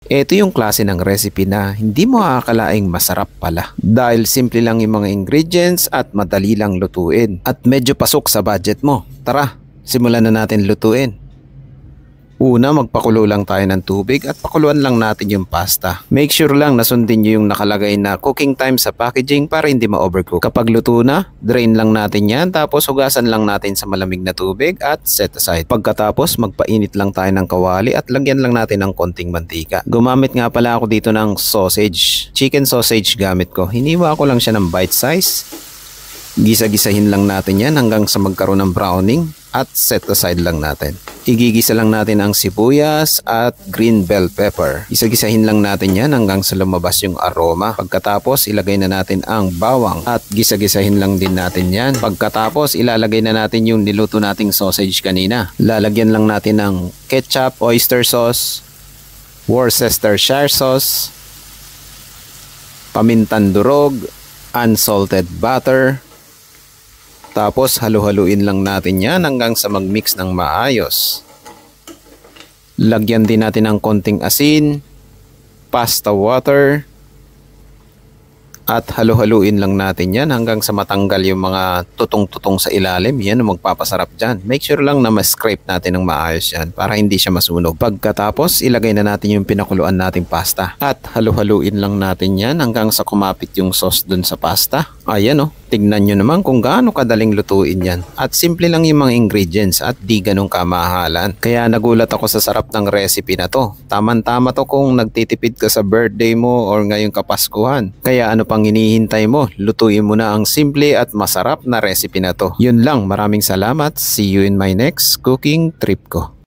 Ito yung klase ng recipe na hindi mo aakalaing masarap pala. Dahil simple lang yung mga ingredients at madali lang lutuin. At medyo pasok sa budget mo. Tara, simulan na natin lutuin. Una, magpakulo lang tayo ng tubig at pakuluan lang natin yung pasta. Make sure lang na sundin nyo yung nakalagay na cooking time sa packaging para hindi ma-overcook. Kapag luto na, drain lang natin yan tapos hugasan lang natin sa malamig na tubig at set aside. Pagkatapos, magpainit lang tayo ng kawali at lagyan lang natin ng konting mantika. Gumamit nga pala ako dito ng sausage. Chicken sausage gamit ko. Hiniwa ko lang siya ng bite size. Gisa-gisahin lang natin yan hanggang sa magkaroon ng browning at set aside lang natin. Igigisa lang natin ang sibuyas at green bell pepper. Gisa-gisahin lang natin yan hanggang sa lumabas yung aroma. Pagkatapos ilagay na natin ang bawang at gisa-gisahin lang din natin yan. Pagkatapos ilalagay na natin yung niluto nating sausage kanina. Lalagyan lang natin ng ketchup, oyster sauce, Worcestershire sauce, pamintan durog, unsalted butter. Tapos halu-haluin lang natin yan hanggang sa mag-mix ng maayos. Lagyan din natin ng konting asin, pasta water, at halu-haluin lang natin yan hanggang sa matanggal yung mga tutong-tutong sa ilalim. Yan ang magpapasarap dyan. Make sure lang na ma-scrape natin ng maayos yan para hindi siya masunog. Pagkatapos, ilagay na natin yung pinakuluan nating pasta. At halu-haluin lang natin yan hanggang sa kumapit yung sauce dun sa pasta. Ayan o, tignan nyo naman kung gaano kadaling lutuin yan. At simple lang yung mga ingredients at di ganong kamahalan. Kaya nagulat ako sa sarap ng recipe na to. Taman-tama to kung nagtitipid ka sa birthday mo or ngayong Kapaskuhan. Kaya ano pang hinihintay mo? Lutuin mo na ang simple at masarap na recipe na to. Yun lang, maraming salamat. See you in my next cooking trip ko.